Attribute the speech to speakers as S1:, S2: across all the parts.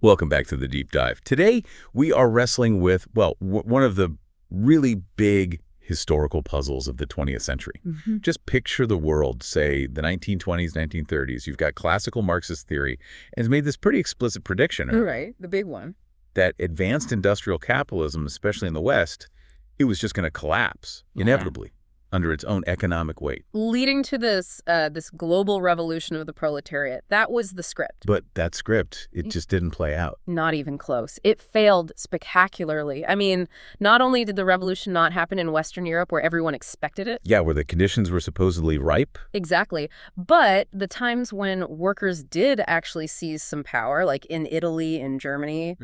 S1: Welcome back to the Deep Dive. Today, we are wrestling with, well, one of the really big historical puzzles of the 20th century. Just picture the world, say, the 1920s, 1930s. You've got classical Marxist theory, and it's made this pretty explicit prediction.
S2: Right, the big one.
S1: That advanced industrial capitalism, especially in the West, it was just going to collapse, inevitably, under its own economic weight.
S2: Leading to this global revolution of the proletariat. That was the script.
S1: But that script, it just didn't play out.
S2: Not even close. It failed spectacularly. I mean, not only did the revolution not happen in Western Europe where everyone expected it.
S1: Yeah, where the conditions were supposedly ripe.
S2: Exactly. But the times when workers did actually seize some power, like in Italy and Germany,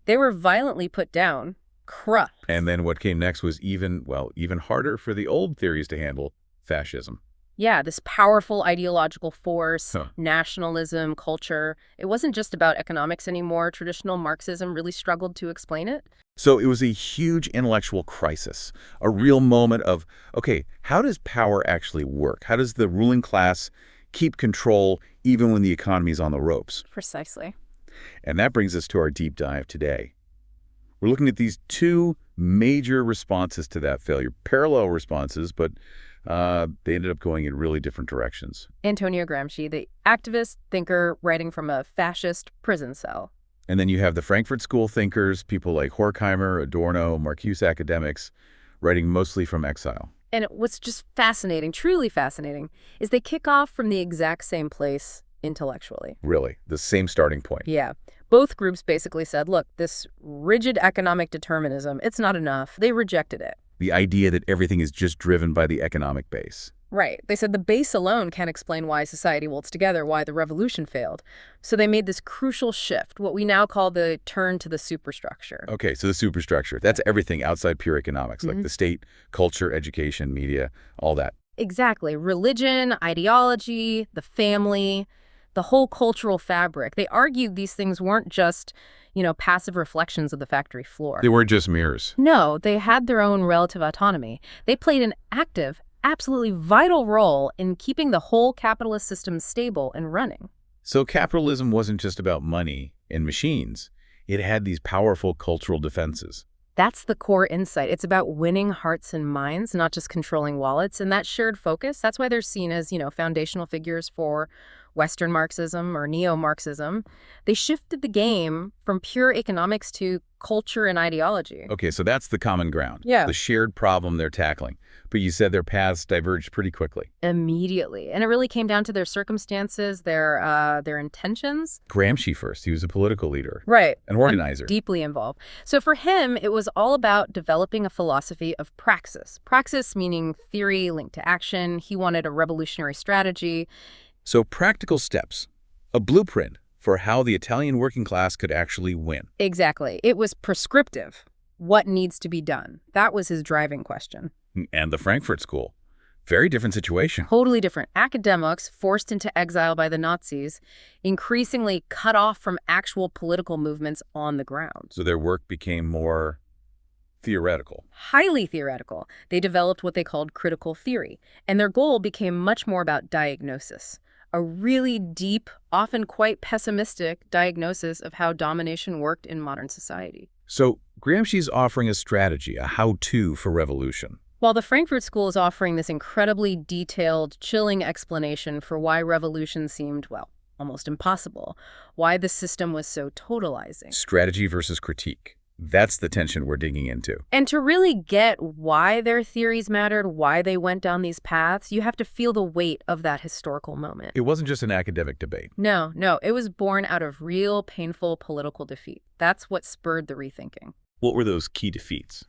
S2: they were violently put down. Corrupt.
S1: And then what came next was even harder for the old theories to handle, fascism.
S2: Yeah, this powerful ideological force, nationalism, culture. It wasn't just about economics anymore. Traditional Marxism really struggled to explain it.
S1: So it was a huge intellectual crisis, a real moment of, okay, how does power actually work? How does the ruling class keep control even when the economy's on the ropes?
S2: Precisely.
S1: And that brings us to our deep dive today. We're looking at these two major responses to that failure, parallel responses, but they ended up going in really different directions.
S2: Antonio Gramsci, the activist thinker writing from a fascist prison cell.
S1: And then you have the Frankfurt School thinkers, people like Horkheimer, Adorno, Marcuse academics, writing mostly from exile.
S2: And what's just fascinating, truly fascinating, is they kick off from the exact same place intellectually.
S1: Really, the same starting point.
S2: Yeah. Both groups basically said, look, this rigid economic determinism, it's not enough. They rejected it.
S1: The idea that everything is just driven by the economic base.
S2: Right. They said the base alone can't explain why society holds together, why the revolution failed. So they made this crucial shift, what we now call the turn to the superstructure.
S1: Okay, so the superstructure, that's everything outside pure economics, like the state, culture, education, media, all that.
S2: Exactly. Religion, ideology, the family, the whole cultural fabric. They argued these things weren't just, passive reflections of the factory floor.
S1: They weren't just mirrors.
S2: No, they had their own relative autonomy. They played an active, absolutely vital role in keeping the whole capitalist system stable and running.
S1: So capitalism wasn't just about money and machines. It had these powerful cultural defenses.
S2: That's the core insight. It's about winning hearts and minds, not just controlling wallets. And that shared focus, that's why they're seen as, foundational figures for Western Marxism or neo-Marxism. They shifted the game from pure economics to culture and ideology.
S1: Okay, so that's the common ground.
S2: Yeah.
S1: The shared problem they're tackling. But you said their paths diverged pretty quickly.
S2: Immediately. And it really came down to their circumstances, their intentions.
S1: Gramsci first. He was a political leader.
S2: Right.
S1: An organizer.
S2: Deeply involved. So for him, it was all about developing a philosophy of praxis. Praxis meaning theory linked to action. He wanted a revolutionary strategy.
S1: So practical steps, a blueprint for how the Italian working class could actually win.
S2: Exactly. It was prescriptive. What needs to be done? That was his driving question.
S1: And the Frankfurt School. Very different situation.
S2: Totally different. Academics forced into exile by the Nazis, increasingly cut off from actual political movements on the ground.
S1: So their work became more theoretical.
S2: Highly theoretical. They developed what they called critical theory, and their goal became much more about diagnosis. A really deep, often quite pessimistic diagnosis of how domination worked in modern society.
S1: So Gramsci's offering a strategy, a how-to for revolution.
S2: While the Frankfurt School is offering this incredibly detailed, chilling explanation for why revolution seemed, almost impossible, why the system was so totalizing.
S1: Strategy versus critique. That's the tension we're digging into.
S2: And to really get why their theories mattered, why they went down these paths, you have to feel the weight of that historical moment.
S1: It wasn't just an academic debate.
S2: No, it was born out of real, painful political defeat. That's what spurred the rethinking.
S1: What were those key defeats?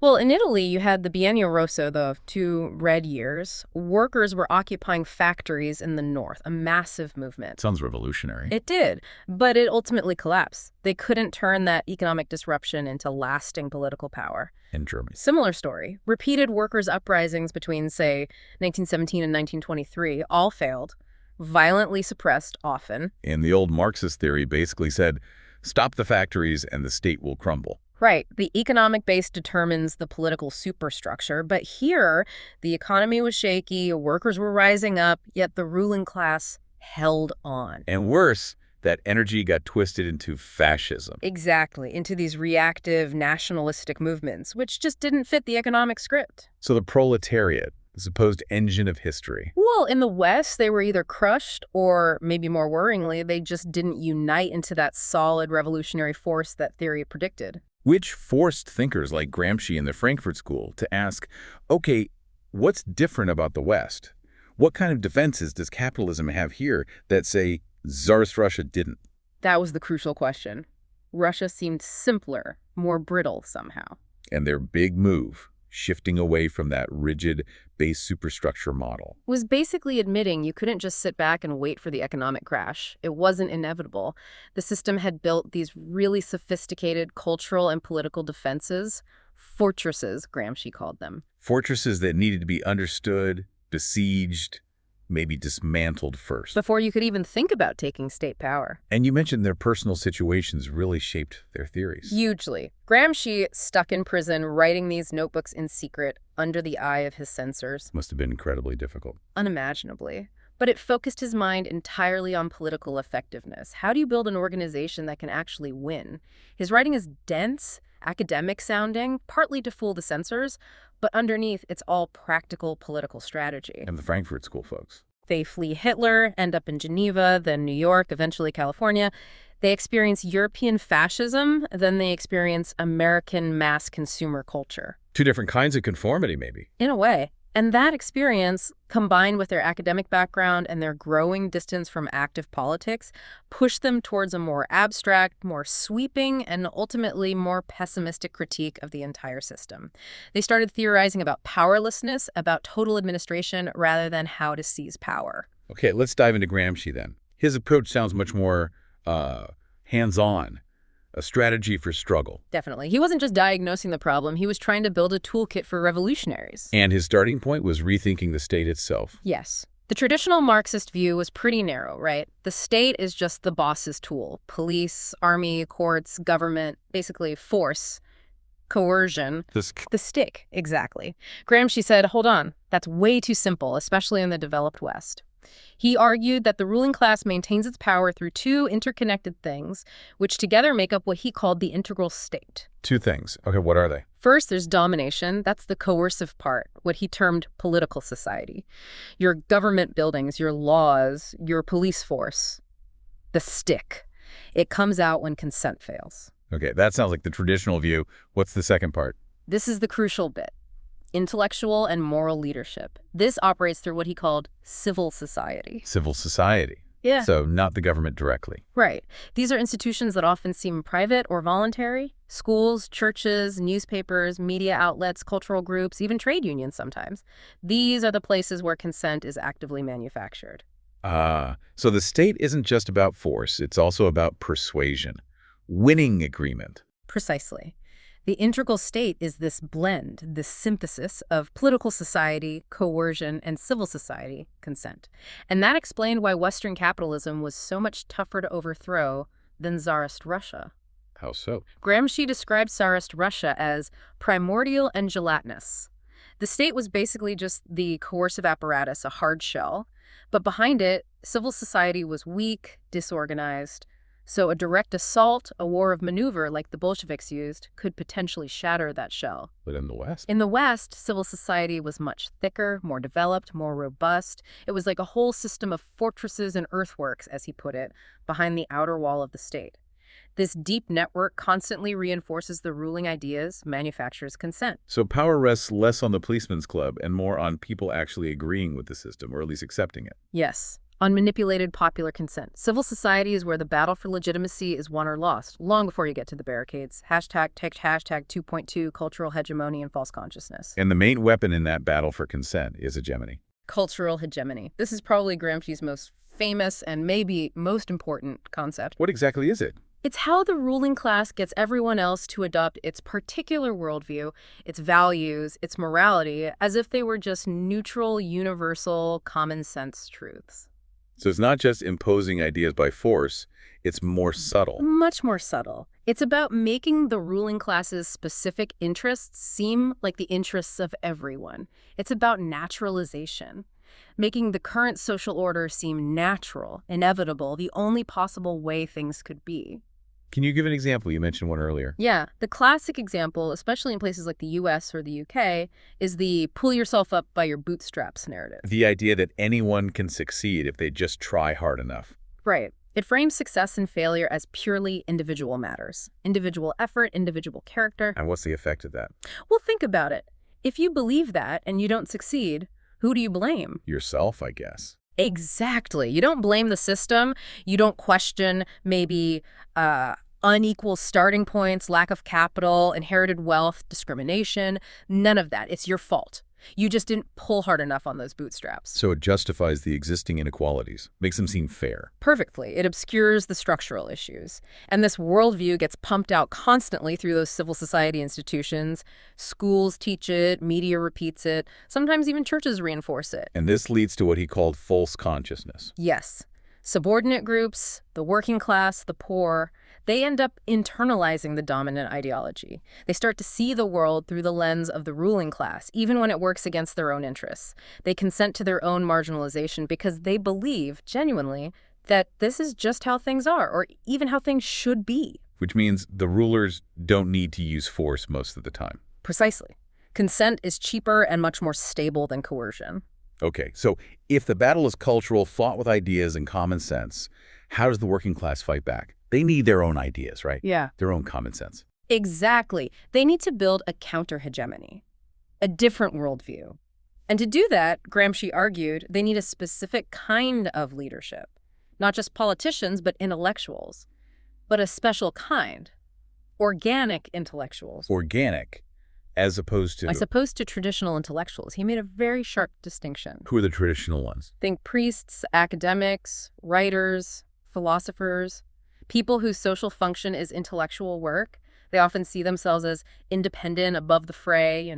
S2: Well, in Italy, you had the Biennio Rosso, the 2 red years. Workers were occupying factories in the north, a massive movement.
S1: Sounds revolutionary.
S2: It did, but it ultimately collapsed. They couldn't turn that economic disruption into lasting political power.
S1: In Germany.
S2: Similar story. Repeated workers' uprisings between, say, 1917 and 1923 all failed, violently suppressed often.
S1: And the old Marxist theory basically said, stop the factories and the state will crumble.
S2: Right. The economic base determines the political superstructure, but here the economy was shaky, workers were rising up, yet the ruling class held on.
S1: And worse, that energy got twisted into fascism.
S2: Exactly, into these reactive nationalistic movements, which just didn't fit the economic script.
S1: So the proletariat, the supposed engine of history.
S2: Well, in the West, they were either crushed or, maybe more worryingly, they just didn't unite into that solid revolutionary force that theory predicted.
S1: Which forced thinkers like Gramsci in the Frankfurt School to ask, okay, what's different about the West? What kind of defenses does capitalism have here that, say, Tsarist Russia didn't?
S2: That was the crucial question. Russia seemed simpler, more brittle somehow.
S1: And their big move, shifting away from that rigid base superstructure model,
S2: Was basically admitting you couldn't just sit back and wait for the economic crash. It wasn't inevitable. The system had built these really sophisticated cultural and political defenses, fortresses, Gramsci called them.
S1: fortresses that needed to be understood, besieged, maybe dismantled first.
S2: Before you could even think about taking state power.
S1: And you mentioned their personal situations really shaped their theories.
S2: Hugely. Gramsci, stuck in prison, writing these notebooks in secret, under the eye of his censors.
S1: Must have been incredibly difficult.
S2: Unimaginably. But it focused his mind entirely on political effectiveness. How do you build an organization that can actually win? His writing is dense, academic-sounding, partly to fool the censors, but underneath, it's all practical political strategy.
S1: And the Frankfurt School folks.
S2: They flee Hitler, end up in Geneva, then New York, eventually California. They experience European fascism, then they experience American mass consumer culture.
S1: Two different kinds of conformity, maybe.
S2: In a way. And that experience, combined with their academic background and their growing distance from active politics, pushed them towards a more abstract, more sweeping, and ultimately more pessimistic critique of the entire system. They started theorizing about powerlessness, about total administration, rather than how to seize power.
S1: Okay, let's dive into Gramsci then. His approach sounds much more hands-on, a strategy for struggle.
S2: Definitely. He wasn't just diagnosing the problem, he was trying to build a toolkit for revolutionaries.
S1: And his starting point was rethinking the state itself.
S2: Yes. The traditional Marxist view was pretty narrow, right? The state is just the boss's tool. Police, army, courts, government, basically force, coercion. The stick, exactly. Gramsci said, hold on, that's way too simple, especially in the developed West. He argued that the ruling class maintains its power through two interconnected things, which together make up what he called the integral state.
S1: Two things. Okay, what are they?
S2: First, there's domination. That's the coercive part, what he termed political society. Your government buildings, your laws, your police force. The stick. It comes out when consent fails.
S1: Okay, that sounds like the traditional view. What's the second part?
S2: This is the crucial bit. Intellectual and moral leadership. This operates through what he called civil society.
S1: Civil society.
S2: Yeah.
S1: So not the government directly.
S2: Right. These are institutions that often seem private or voluntary. Schools, churches, newspapers, media outlets, cultural groups, even trade unions sometimes. These are the places where consent is actively manufactured.
S1: So the state isn't just about force, it's also about persuasion. Winning agreement.
S2: Precisely. The integral state is this blend, this synthesis of political society, coercion, and civil society, consent. And that explained why Western capitalism was so much tougher to overthrow than Tsarist Russia.
S1: How so?
S2: Gramsci described Tsarist Russia as primordial and gelatinous. The state was basically just the coercive apparatus, a hard shell. But behind it, civil society was weak, disorganized. So a direct assault, a war of maneuver like the Bolsheviks used, could potentially shatter that shell.
S1: But in the West?
S2: In the West, civil society was much thicker, more developed, more robust. It was like a whole system of fortresses and earthworks, as he put it, behind the outer wall of the state. This deep network constantly reinforces the ruling ideas, manufactures consent.
S1: So power rests less on the policeman's club and more on people actually agreeing with the system, or at least accepting it.
S2: Yes. On manipulated popular consent. Civil society is where the battle for legitimacy is won or lost, long before you get to the barricades. Hashtag 2.2, cultural hegemony and false consciousness.
S1: And the main weapon in that battle for consent is hegemony.
S2: Cultural hegemony. This is probably Gramsci's most famous and maybe most important concept.
S1: What exactly is it?
S2: It's how the ruling class gets everyone else to adopt its particular worldview, its values, its morality, as if they were just neutral, universal, common sense truths.
S1: So it's not just imposing ideas by force, it's more subtle.
S2: Much more subtle. It's about making the ruling class's specific interests seem like the interests of everyone. It's about naturalization. making the current social order seem natural, inevitable, the only possible way things could be.
S1: Can you give an example? You mentioned one earlier.
S2: Yeah, the classic example, especially in places like the US or the UK, is the pull yourself up by your bootstraps narrative.
S1: The idea that anyone can succeed if they just try hard enough.
S2: Right. It frames success and failure as purely individual matters. Individual effort, individual character.
S1: And what's the effect of that?
S2: Well, think about it. If you believe that and you don't succeed, who do you blame?
S1: Yourself, I guess.
S2: Exactly. You don't blame the system. You don't question maybe unequal starting points, lack of capital, inherited wealth, discrimination. None of that. It's your fault. You just didn't pull hard enough on those bootstraps.
S1: So it justifies the existing inequalities, makes them seem fair.
S2: Perfectly. It obscures the structural issues. And this worldview gets pumped out constantly through those civil society institutions. Schools teach it, media repeats it, sometimes even churches reinforce it.
S1: And this leads to what he called false consciousness.
S2: Yes. Subordinate groups, the working class, the poor, they end up internalizing the dominant ideology. They start to see the world through the lens of the ruling class, even when it works against their own interests. They consent to their own marginalization because they believe, genuinely, that this is just how things are, or even how things should be.
S1: Which means the rulers don't need to use force most of the time.
S2: Precisely. Consent is cheaper and much more stable than coercion.
S1: Okay, so if the battle is cultural, fought with ideas and common sense, how does the working class fight back? They need their own ideas, right?
S2: Yeah.
S1: Their own common sense.
S2: Exactly. They need to build a counter-hegemony, a different worldview. And to do that, Gramsci argued, they need a specific kind of leadership. Not just politicians, but intellectuals. But a special kind. Organic intellectuals.
S1: Organic, as opposed to
S2: Traditional intellectuals. He made a very sharp distinction.
S1: Who are the traditional ones?
S2: Think priests, academics, writers, philosophers, people whose social function is intellectual work. They often see themselves as independent, above the fray,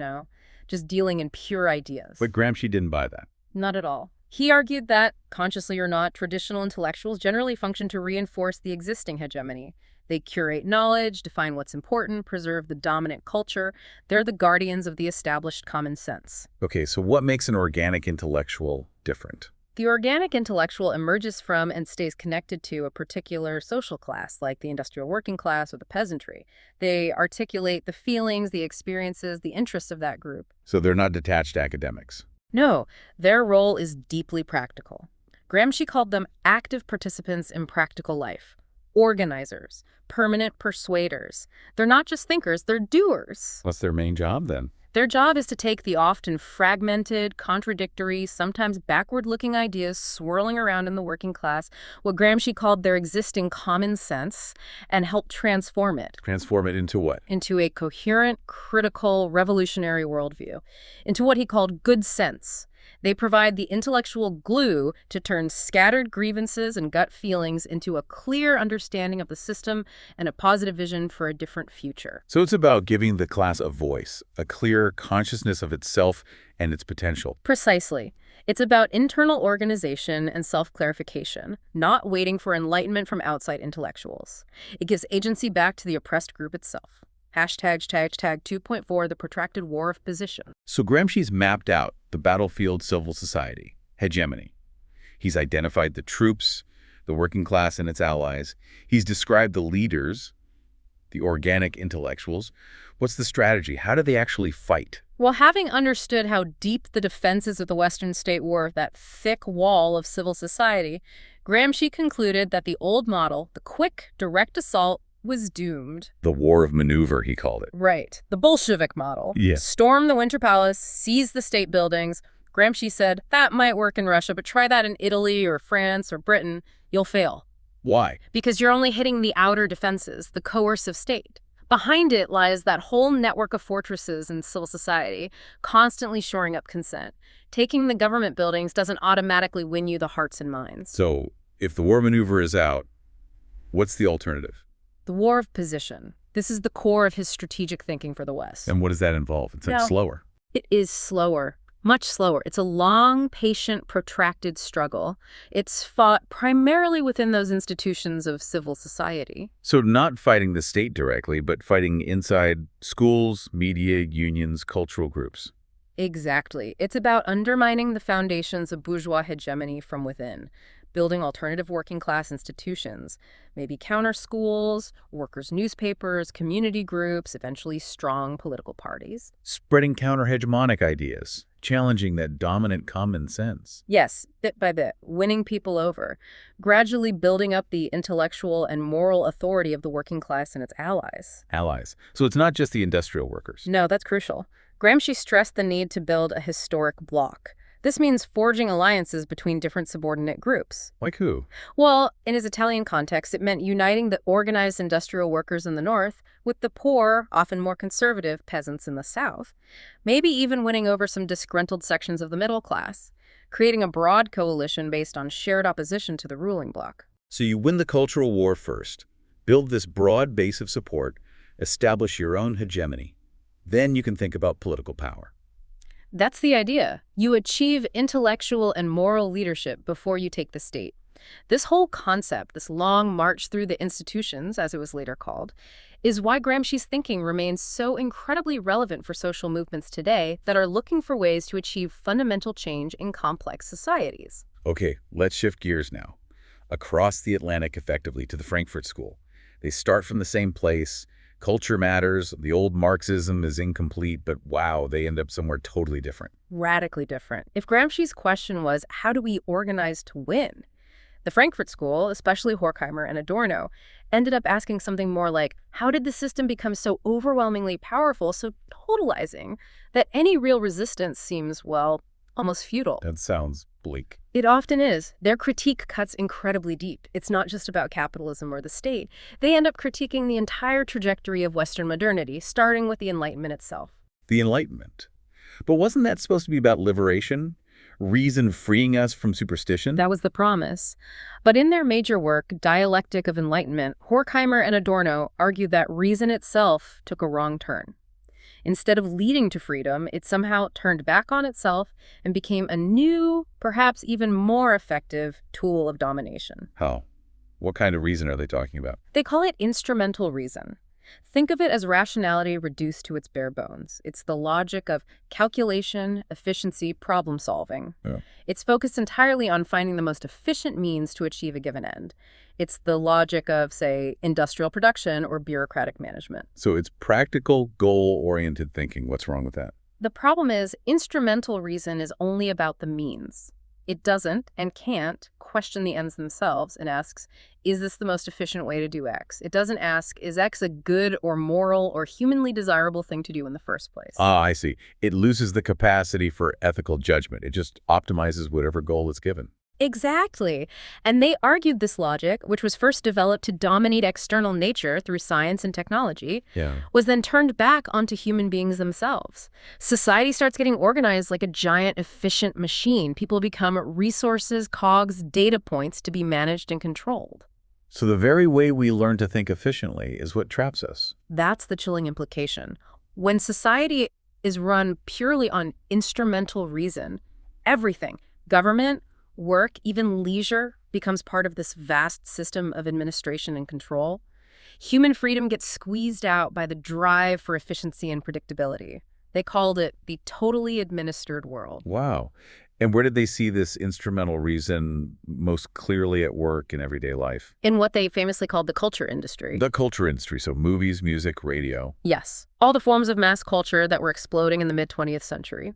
S2: just dealing in pure ideas.
S1: But Gramsci didn't buy that.
S2: Not at all. He argued that, consciously or not, traditional intellectuals generally function to reinforce the existing hegemony. They curate knowledge, define what's important, preserve the dominant culture. They're the guardians of the established common sense.
S1: Okay, so what makes an organic intellectual different?
S2: The organic intellectual emerges from and stays connected to a particular social class, like the industrial working class or the peasantry. They articulate the feelings, the experiences, the interests of that group.
S1: So they're not detached academics.
S2: No, their role is deeply practical. Gramsci called them active participants in practical life, organizers, permanent persuaders. They're not just thinkers, they're doers.
S1: What's their main job then?
S2: Their job is to take the often fragmented, contradictory, sometimes backward-looking ideas swirling around in the working class, what Gramsci called their existing common sense, and help transform it.
S1: Transform it into what?
S2: Into a coherent, critical, revolutionary worldview. Into what he called good sense. They provide the intellectual glue to turn scattered grievances and gut feelings into a clear understanding of the system and a positive vision for a different future.
S1: So it's about giving the class a voice, a clear consciousness of itself and its potential.
S2: Precisely. It's about internal organization and self-clarification, not waiting for enlightenment from outside intellectuals. It gives agency back to the oppressed group itself. Hashtag 2.4, the protracted war of position.
S1: So Gramsci's mapped out the battlefield civil society, hegemony. He's identified the troops, the working class and its allies. He's described the leaders, the organic intellectuals. What's the strategy? How do they actually fight?
S2: Well, having understood how deep the defenses of the Western state were, that thick wall of civil society, Gramsci concluded that the old model, the quick, direct assault, was doomed.
S1: The war of maneuver, he called it.
S2: Right. The Bolshevik model.
S1: Yeah.
S2: Storm the Winter Palace, seize the state buildings. Gramsci said, that might work in Russia, but try that in Italy or France or Britain. You'll fail.
S1: Why?
S2: Because you're only hitting the outer defenses, the coercive state. Behind it lies that whole network of fortresses in civil society, constantly shoring up consent. Taking the government buildings doesn't automatically win you the hearts and minds.
S1: So if the war maneuver is out, what's the alternative?
S2: The war of position. This is the core of his strategic thinking for the West.
S1: And what does that involve? It's like slower.
S2: It is slower, much slower. It's a long, patient, protracted struggle. It's fought primarily within those institutions of civil society.
S1: So not fighting the state directly, but fighting inside schools, media, unions, cultural groups.
S2: Exactly. It's about undermining the foundations of bourgeois hegemony from within, building alternative working class institutions, maybe counter schools, workers' newspapers, community groups, eventually strong political parties.
S1: Spreading counter-hegemonic ideas, challenging that dominant common sense.
S2: Yes, bit by bit, winning people over, gradually building up the intellectual and moral authority of the working class and its allies.
S1: Allies. So it's not just the industrial workers.
S2: No, that's crucial. Gramsci stressed the need to build a historic bloc. This means forging alliances between different subordinate groups.
S1: Like who?
S2: Well, in his Italian context, it meant uniting the organized industrial workers in the north with the poor, often more conservative, peasants in the south, maybe even winning over some disgruntled sections of the middle class, creating a broad coalition based on shared opposition to the ruling bloc.
S1: So you win the cultural war first, build this broad base of support, establish your own hegemony. Then you can think about political power.
S2: That's the idea. You achieve intellectual and moral leadership before you take the state. This whole concept, this long march through the institutions, as it was later called, is why Gramsci's thinking remains so incredibly relevant for social movements today that are looking for ways to achieve fundamental change in complex societies.
S1: Okay, let's shift gears now. Across the Atlantic, effectively, to the Frankfurt School. They start from the same place. Culture matters. The old Marxism is incomplete, but wow, they end up somewhere totally different.
S2: Radically different. If Gramsci's question was, how do we organize to win? The Frankfurt School, especially Horkheimer and Adorno, ended up asking something more like, how did the system become so overwhelmingly powerful, so totalizing, that any real resistance seems, well, almost futile?
S1: That sounds bleak.
S2: It often is. Their critique cuts incredibly deep. It's not just about capitalism or the state. They end up critiquing the entire trajectory of Western modernity, starting with the Enlightenment itself.
S1: The Enlightenment. But wasn't that supposed to be about liberation? Reason freeing us from superstition?
S2: That was the promise. But in their major work, Dialectic of Enlightenment, Horkheimer and Adorno argued that reason itself took a wrong turn. Instead of leading to freedom, it somehow turned back on itself and became a new, perhaps even more effective tool of domination.
S1: How? What kind of reason are they talking about?
S2: They call it instrumental reason. Think of it as rationality reduced to its bare bones. It's the logic of calculation, efficiency, problem solving.
S1: Yeah.
S2: It's focused entirely on finding the most efficient means to achieve a given end. It's the logic of, say, industrial production or bureaucratic management.
S1: So it's practical, goal-oriented thinking. What's wrong with that?
S2: The problem is, instrumental reason is only about the means. It doesn't and can't question the ends themselves and asks, is this the most efficient way to do X? It doesn't ask, is X a good or moral or humanly desirable thing to do in the first place?
S1: Ah, I see. It loses the capacity for ethical judgment. It just optimizes whatever goal is given.
S2: Exactly. And they argued this logic, which was first developed to dominate external nature through science and technology, was then turned back onto human beings themselves. Society starts getting organized like a giant, efficient machine. People become resources, cogs, data points to be managed and controlled.
S1: So the very way we learn to think efficiently is what traps us.
S2: That's the chilling implication. When society is run purely on instrumental reason, everything, government, work, even leisure, becomes part of this vast system of administration and control. Human freedom gets squeezed out by the drive for efficiency and predictability. They called it the totally administered world.
S1: Wow. And where did they see this instrumental reason most clearly at work in everyday life?
S2: In what they famously called the culture industry.
S1: The culture industry, so movies, music, radio.
S2: Yes. All the forms of mass culture that were exploding in the mid-20th century.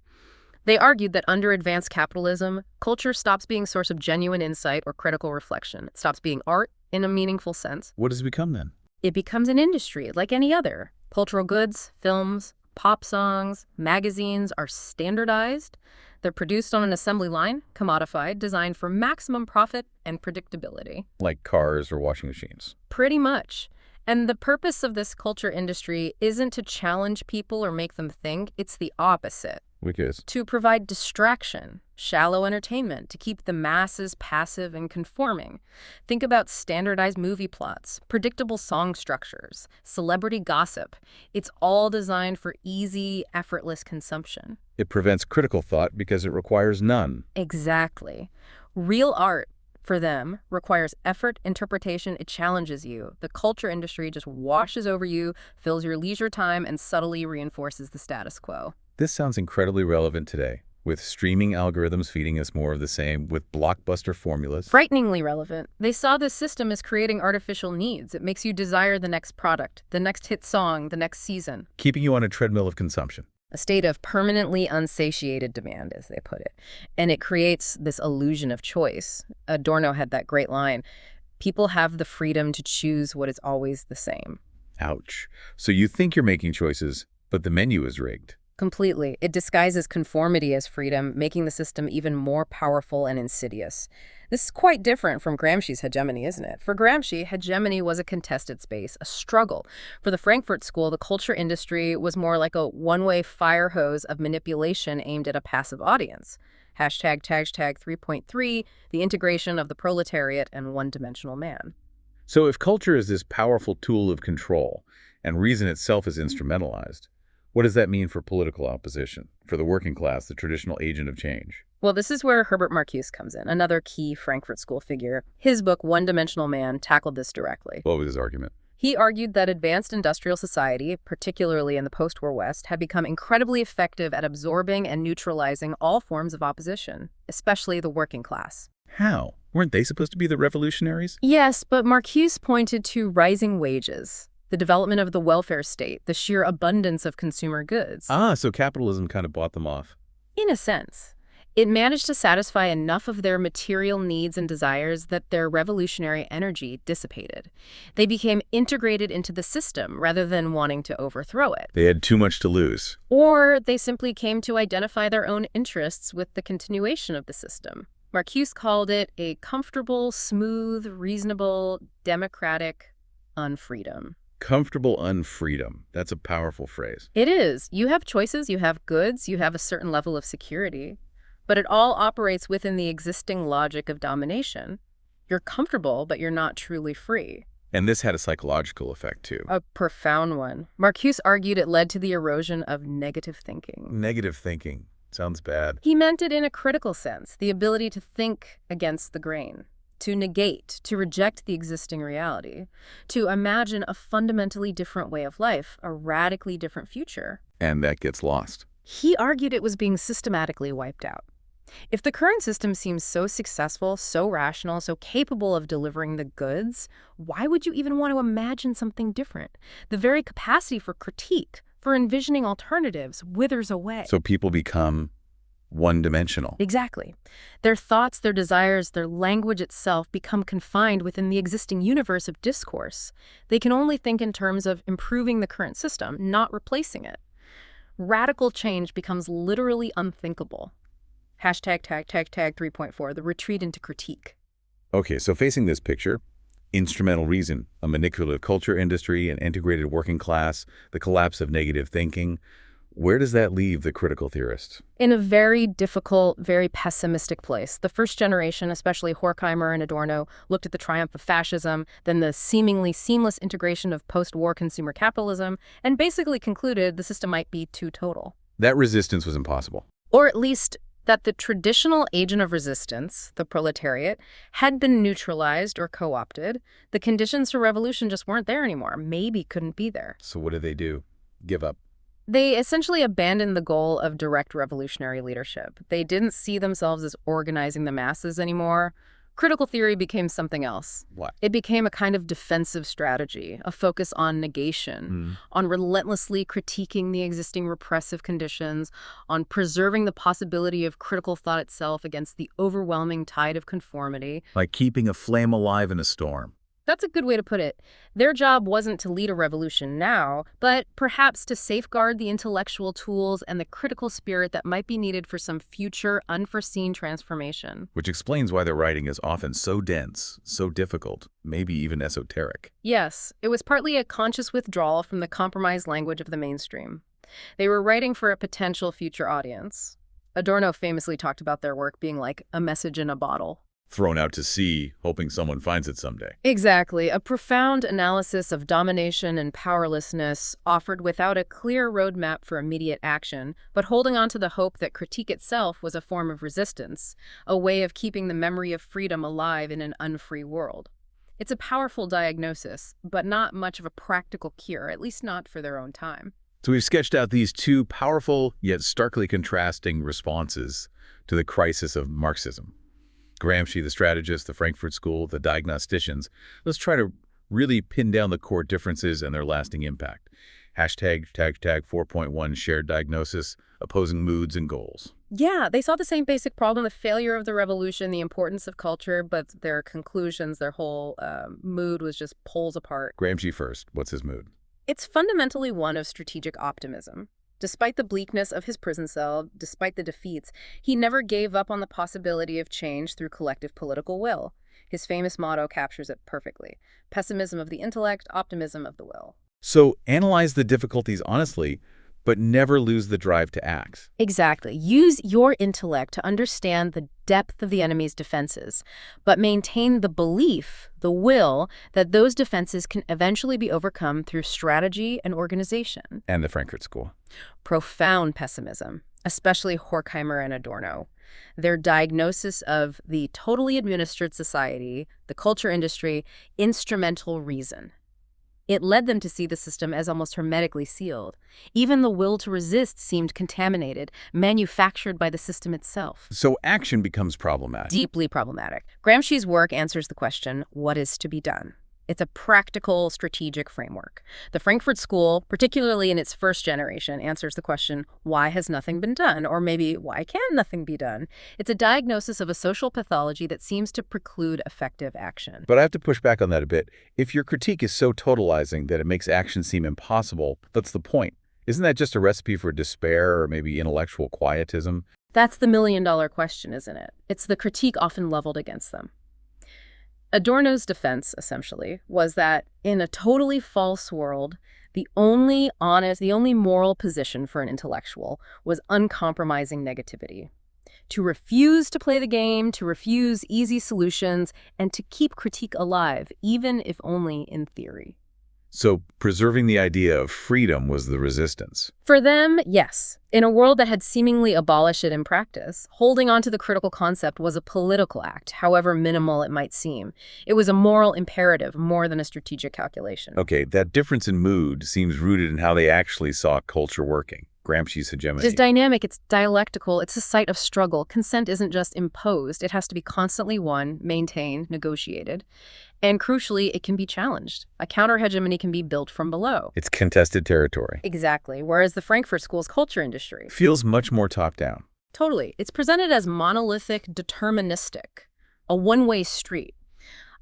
S2: They argued that under advanced capitalism, culture stops being a source of genuine insight or critical reflection. It stops being art in a meaningful sense.
S1: What does it become then?
S2: It becomes an industry like any other. Cultural goods, films, pop songs, magazines are standardized. They're produced on an assembly line, commodified, designed for maximum profit and predictability.
S1: Like cars or washing machines.
S2: Pretty much. And the purpose of this culture industry isn't to challenge people or make them think. It's the opposite.
S1: Which is?
S2: To provide distraction, shallow entertainment, to keep the masses passive and conforming. Think about standardized movie plots, predictable song structures, celebrity gossip. It's all designed for easy, effortless consumption.
S1: It prevents critical thought because it requires none.
S2: Exactly. Real art, for them, requires effort, interpretation. It challenges you. The culture industry just washes over you, fills your leisure time, and subtly reinforces the status quo.
S1: This sounds incredibly relevant today, with streaming algorithms feeding us more of the same, with blockbuster formulas.
S2: Frighteningly relevant. They saw this system as creating artificial needs. It makes you desire the next product, the next hit song, the next season.
S1: Keeping you on a treadmill of consumption.
S2: A state of permanently unsatiated demand, as they put it. And it creates this illusion of choice. Adorno had that great line, people have the freedom to choose what is always the same.
S1: Ouch. So you think you're making choices, but the menu is rigged.
S2: Completely. It disguises conformity as freedom, making the system even more powerful and insidious. This is quite different from Gramsci's hegemony, isn't it? For Gramsci, hegemony was a contested space, a struggle. For the Frankfurt School, the culture industry was more like a one-way fire hose of manipulation aimed at a passive audience. Hashtag 3.3, the integration of the proletariat and one-dimensional man.
S1: So if culture is this powerful tool of control, and reason itself is instrumentalized, what does that mean for political opposition, for the working class, the traditional agent of change?
S2: Well, this is where Herbert Marcuse comes in, another key Frankfurt School figure. His book, One-Dimensional Man, tackled this directly.
S1: What was his argument?
S2: He argued that advanced industrial society, particularly in the post-war West, had become incredibly effective at absorbing and neutralizing all forms of opposition, especially the working class.
S1: How? Weren't they supposed to be the revolutionaries?
S2: Yes, but Marcuse pointed to rising wages, the development of the welfare state, the sheer abundance of consumer goods.
S1: So capitalism kind of bought them off.
S2: In a sense. It managed to satisfy enough of their material needs and desires that their revolutionary energy dissipated. They became integrated into the system rather than wanting to overthrow it.
S1: They had too much to lose.
S2: Or they simply came to identify their own interests with the continuation of the system. Marcuse called it a comfortable, smooth, reasonable, democratic unfreedom.
S1: Comfortable unfreedom. That's a powerful phrase.
S2: It is. You have choices, you have goods, you have a certain level of security. But it all operates within the existing logic of domination. You're comfortable, but you're not truly free.
S1: And this had a psychological effect, too.
S2: A profound one. Marcuse argued it led to the erosion of negative thinking.
S1: Negative thinking. Sounds bad.
S2: He meant it in a critical sense, the ability to think against the grain, to negate, to reject the existing reality, to imagine a fundamentally different way of life, a radically different future.
S1: And that gets lost.
S2: He argued it was being systematically wiped out. If the current system seems so successful, so rational, so capable of delivering the goods, why would you even want to imagine something different? The very capacity for critique, for envisioning alternatives, withers away.
S1: So people become one-dimensional.
S2: Exactly. Their thoughts, their desires, their language itself become confined within the existing universe of discourse. They can only think in terms of improving the current system, not replacing it. Radical change becomes literally unthinkable. Hashtag 3.4, the retreat into critique.
S1: Okay, so facing this picture, instrumental reason, a manipulative culture industry, an integrated working class, the collapse of negative thinking, where does that leave the critical theorist?
S2: In a very difficult, very pessimistic place. The first generation, especially Horkheimer and Adorno, looked at the triumph of fascism, then the seemingly seamless integration of post-war consumer capitalism, and basically concluded the system might be too total.
S1: That resistance was impossible.
S2: Or at least that the traditional agent of resistance, the proletariat, had been neutralized or co-opted. The conditions for revolution just weren't there anymore, maybe couldn't be there.
S1: So what did they do? Give up?
S2: They essentially abandoned the goal of direct revolutionary leadership. They didn't see themselves as organizing the masses anymore. Critical theory became something else.
S1: What?
S2: It became a kind of defensive strategy, a focus on negation, on relentlessly critiquing the existing repressive conditions, on preserving the possibility of critical thought itself against the overwhelming tide of conformity.
S1: Like keeping a flame alive in a storm.
S2: That's a good way to put it. Their job wasn't to lead a revolution now, but perhaps to safeguard the intellectual tools and the critical spirit that might be needed for some future, unforeseen transformation.
S1: Which explains why their writing is often so dense, so difficult, maybe even esoteric.
S2: Yes, it was partly a conscious withdrawal from the compromised language of the mainstream. They were writing for a potential future audience. Adorno famously talked about their work being like a message in a bottle.
S1: Thrown out to sea, hoping someone finds it someday.
S2: Exactly. A profound analysis of domination and powerlessness offered without a clear roadmap for immediate action, but holding on to the hope that critique itself was a form of resistance, a way of keeping the memory of freedom alive in an unfree world. It's a powerful diagnosis, but not much of a practical cure, at least not for their own time.
S1: So we've sketched out these two powerful yet starkly contrasting responses to the crisis of Marxism. Gramsci, the strategist, the Frankfurt School, the diagnosticians. Let's try to really pin down the core differences and their lasting impact. Hashtag 4.1 shared diagnosis, opposing moods and goals.
S2: Yeah, they saw the same basic problem, the failure of the revolution, the importance of culture, but their conclusions, their whole mood was just poles apart.
S1: Gramsci first. What's his mood?
S2: It's fundamentally one of strategic optimism. Despite the bleakness of his prison cell, despite the defeats, he never gave up on the possibility of change through collective political will. His famous motto captures it perfectly. Pessimism of the intellect, optimism of the will.
S1: So analyze the difficulties honestly, but never lose the drive to act.
S2: Exactly. Use your intellect to understand the depth of the enemy's defenses, but maintain the belief, the will, that those defenses can eventually be overcome through strategy and organization.
S1: And the Frankfurt School.
S2: Profound pessimism, especially Horkheimer and Adorno. Their diagnosis of the totally administered society, the culture industry, instrumental reason. It led them to see the system as almost hermetically sealed. Even the will to resist seemed contaminated, manufactured by the system itself.
S1: So action becomes problematic.
S2: Deeply problematic. Gramsci's work answers the question, what is to be done? It's a practical, strategic framework. The Frankfurt School, particularly in its first generation, answers the question, why has nothing been done? Or maybe, why can nothing be done? It's a diagnosis of a social pathology that seems to preclude effective action.
S1: But I have to push back on that a bit. If your critique is so totalizing that it makes action seem impossible, that's the point. Isn't that just a recipe for despair or maybe intellectual quietism?
S2: That's the million-dollar question, isn't it? It's the critique often leveled against them. Adorno's defense, essentially, was that in a totally false world, the only honest, the only moral position for an intellectual was uncompromising negativity. To refuse to play the game, to refuse easy solutions, and to keep critique alive, even if only in theory.
S1: So preserving the idea of freedom was the resistance.
S2: For them, yes. In a world that had seemingly abolished it in practice, holding on to the critical concept was a political act, however minimal it might seem. It was a moral imperative more than a strategic calculation.
S1: Okay, that difference in mood seems rooted in how they actually saw culture working. Gramsci's hegemony.
S2: It's dynamic, it's dialectical, it's a site of struggle. Consent isn't just imposed, it has to be constantly won, maintained, negotiated. And crucially, it can be challenged. A counter-hegemony can be built from below.
S1: It's contested territory.
S2: Exactly, whereas the Frankfurt School's culture industry
S1: Feels much more top-down.
S2: Totally. It's presented as monolithic, deterministic, a one-way street.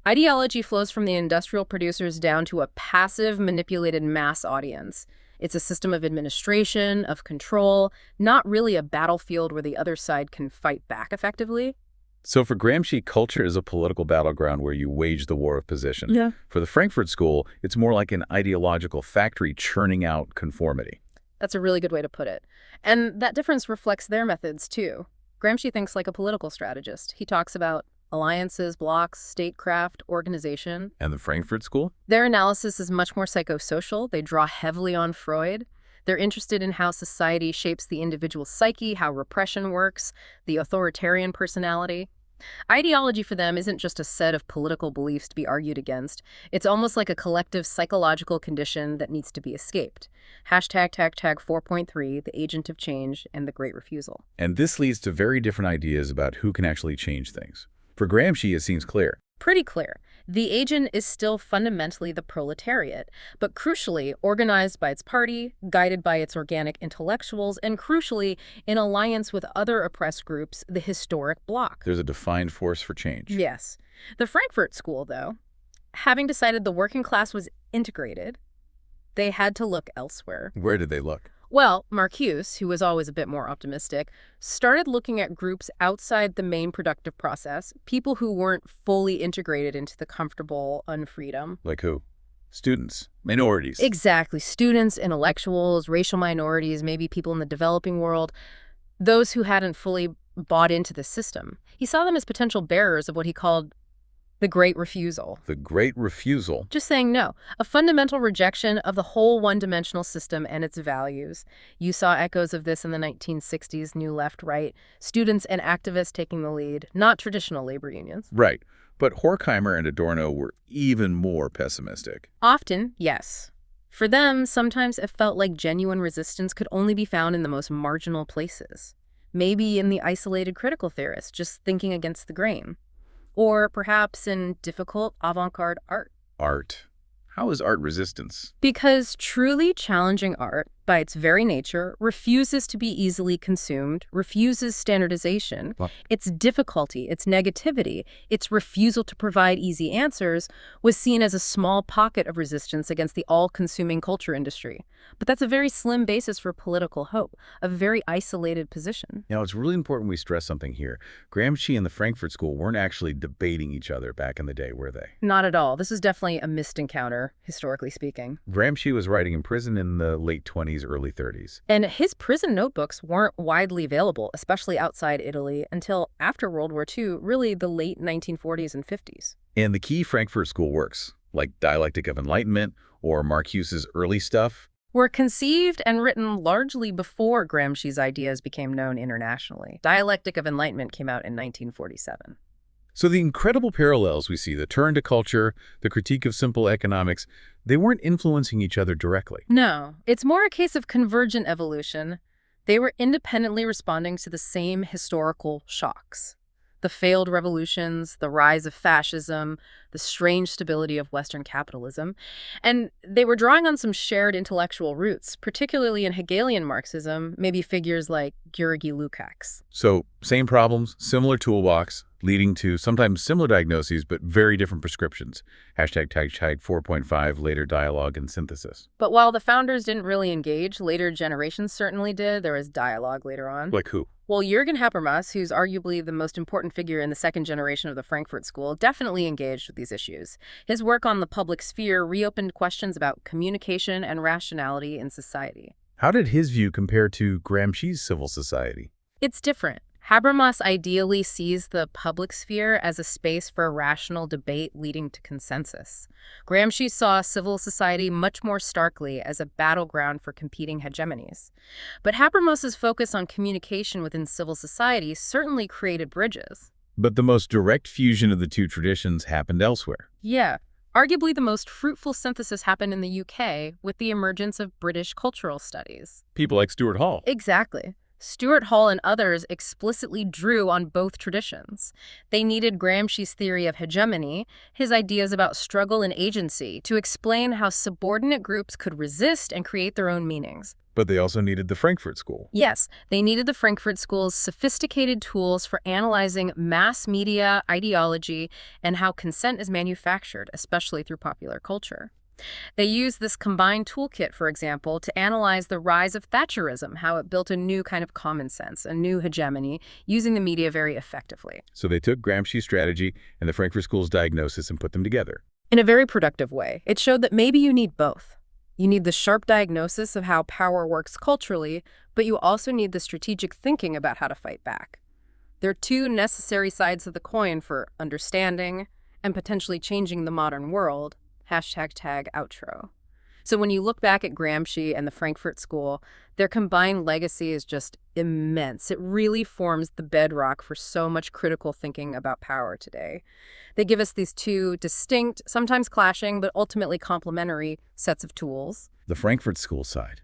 S2: Ideology flows from the industrial producers down to a passive, manipulated mass audience. It's a system of administration, of control, not really a battlefield where the other side can fight back effectively.
S1: So for Gramsci, culture is a political battleground where you wage the war of position.
S2: Yeah.
S1: For the Frankfurt School, it's more like an ideological factory churning out conformity.
S2: That's a really good way to put it. And that difference reflects their methods, too. Gramsci thinks like a political strategist. He talks about alliances, blocs, statecraft, organization.
S1: And the Frankfurt School?
S2: Their analysis is much more psychosocial. They draw heavily on Freud. They're interested in how society shapes the individual psyche, how repression works, the authoritarian personality. Ideology for them isn't just a set of political beliefs to be argued against. It's almost like a collective psychological condition that needs to be escaped. Hashtag 4.3, the agent of change, and the great refusal.
S1: And this leads to very different ideas about who can actually change things. For Gramsci, it seems clear.
S2: Pretty clear. The agent is still fundamentally the proletariat, but crucially organized by its party, guided by its organic intellectuals, and crucially in alliance with other oppressed groups, the historic bloc.
S1: There's a defined force for change.
S2: Yes. The Frankfurt School, though, having decided the working class was integrated, they had to look elsewhere.
S1: Where did they look?
S2: Well, Marcuse, who was always a bit more optimistic, started looking at groups outside the main productive process, people who weren't fully integrated into the comfortable unfreedom.
S1: Like who? Students, minorities.
S2: Exactly. Students, intellectuals, racial minorities, maybe people in the developing world, those who hadn't fully bought into the system. He saw them as potential bearers of what he called the great refusal.
S1: The great refusal.
S2: Just saying no. A fundamental rejection of the whole one-dimensional system and its values. You saw echoes of this in the 1960s, New Left, Right. Students and activists taking the lead, not traditional labor unions.
S1: Right. But Horkheimer and Adorno were even more pessimistic.
S2: Often, yes. For them, sometimes it felt like genuine resistance could only be found in the most marginal places. Maybe in the isolated critical theorist, just thinking against the grain. Or perhaps in difficult avant-garde art.
S1: Art. How is art resistance?
S2: Because truly challenging art, by its very nature, refuses to be easily consumed, refuses standardization.
S1: What?
S2: Its difficulty, its negativity, its refusal to provide easy answers was seen as a small pocket of resistance against the all-consuming culture industry. But that's a very slim basis for political hope, a very isolated position.
S1: Now, it's really important we stress something here. Gramsci and the Frankfurt School weren't actually debating each other back in the day, were they?
S2: Not at all. This is definitely a missed encounter, historically speaking.
S1: Gramsci was writing in prison in the late 20s, early 30s.
S2: And his prison notebooks weren't widely available, especially outside Italy, until after World War II, really the late 1940s and 50s.
S1: And the key Frankfurt School works, like Dialectic of Enlightenment or Marcuse's early stuff,
S2: were conceived and written largely before Gramsci's ideas became known internationally. Dialectic of Enlightenment came out in 1947.
S1: So the incredible parallels we see, the turn to culture, the critique of simple economics, they weren't influencing each other directly.
S2: No, it's more a case of convergent evolution. They were independently responding to the same historical shocks. The failed revolutions, the rise of fascism, the strange stability of Western capitalism. And they were drawing on some shared intellectual roots, particularly in Hegelian Marxism, maybe figures like Georgy Lukács.
S1: So same problems, similar toolbox, leading to sometimes similar diagnoses, but very different prescriptions. Hashtag 4.5, later dialogue and synthesis.
S2: But while the founders didn't really engage, later generations certainly did. There was dialogue later on.
S1: Like who?
S2: Well, Jürgen Habermas, who's arguably the most important figure in the second generation of the Frankfurt School, definitely engaged with these issues. His work on the public sphere reopened questions about communication and rationality in society.
S1: How did his view compare to Gramsci's civil society?
S2: It's different. Habermas ideally sees the public sphere as a space for a rational debate leading to consensus. Gramsci saw civil society much more starkly as a battleground for competing hegemonies. But Habermas's focus on communication within civil society certainly created bridges.
S1: But the most direct fusion of the two traditions happened elsewhere.
S2: Yeah. Arguably the most fruitful synthesis happened in the UK with the emergence of British cultural studies.
S1: People like Stuart Hall.
S2: Exactly. Stuart Hall and others explicitly drew on both traditions. They needed Gramsci's theory of hegemony, his ideas about struggle and agency, to explain how subordinate groups could resist and create their own meanings.
S1: But they also needed the Frankfurt School.
S2: Yes, they needed the Frankfurt School's sophisticated tools for analyzing mass media, ideology, and how consent is manufactured, especially through popular culture. They used this combined toolkit, for example, to analyze the rise of Thatcherism, how it built a new kind of common sense, a new hegemony, using the media very effectively.
S1: So they took Gramsci's strategy and the Frankfurt School's diagnosis and put them together.
S2: In a very productive way. It showed that maybe you need both. You need the sharp diagnosis of how power works culturally, but you also need the strategic thinking about how to fight back. They're two necessary sides of the coin for understanding and potentially changing the modern world. #outro. So when you look back at Gramsci and the Frankfurt School, their combined legacy is just immense. It really forms the bedrock for so much critical thinking about power today. They give us these two distinct, sometimes clashing, but ultimately complementary sets of tools.
S1: The Frankfurt School side.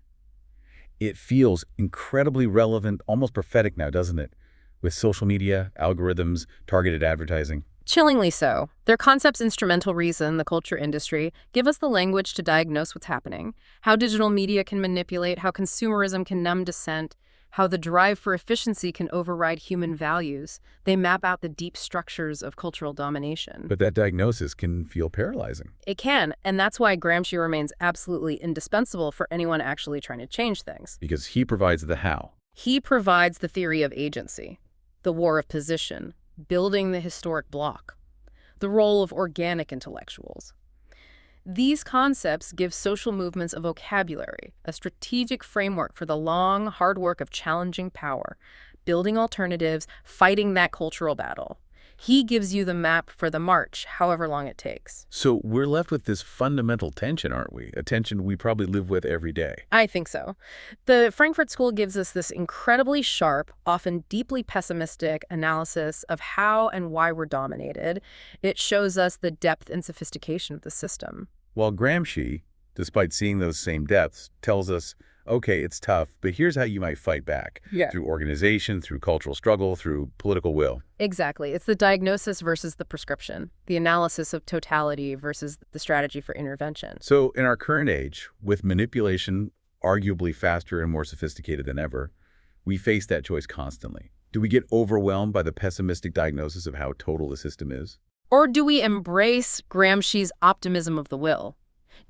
S1: It feels incredibly relevant, almost prophetic now, doesn't it? With social media, algorithms, targeted advertising.
S2: Chillingly so. Their concepts instrumental reason, the culture industry, give us the language to diagnose what's happening, how digital media can manipulate, how consumerism can numb dissent, how the drive for efficiency can override human values. They map out the deep structures of cultural domination.
S1: But that diagnosis can feel paralyzing.
S2: It can, and that's why Gramsci remains absolutely indispensable for anyone actually trying to change things.
S1: Because he provides the how.
S2: He provides the theory of agency, the war of position, building the historic bloc, the role of organic intellectuals. These concepts give social movements a vocabulary, a strategic framework for the long, hard work of challenging power, building alternatives, fighting that cultural battle. He gives you the map for the march, however long it takes.
S1: So we're left with this fundamental tension, aren't we? A tension we probably live with every day.
S2: I think so. The Frankfurt School gives us this incredibly sharp, often deeply pessimistic analysis of how and why we're dominated. It shows us the depth and sophistication of the system.
S1: While Gramsci despite seeing those same deaths, tells us, okay, it's tough, but here's how you might fight back.
S2: Yeah.
S1: Through organization, through cultural struggle, through political will.
S2: Exactly. It's the diagnosis versus the prescription, the analysis of totality versus the strategy for intervention.
S1: So in our current age, with manipulation arguably faster and more sophisticated than ever, we face that choice constantly. Do we get overwhelmed by the pessimistic diagnosis of how total the system is?
S2: Or do we embrace Gramsci's optimism of the will?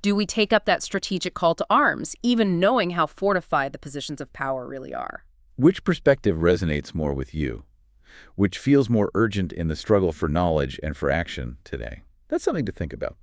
S2: Do we take up that strategic call to arms, even knowing how fortified the positions of power really are?
S1: Which perspective resonates more with you? Which feels more urgent in the struggle for knowledge and for action today? That's something to think about.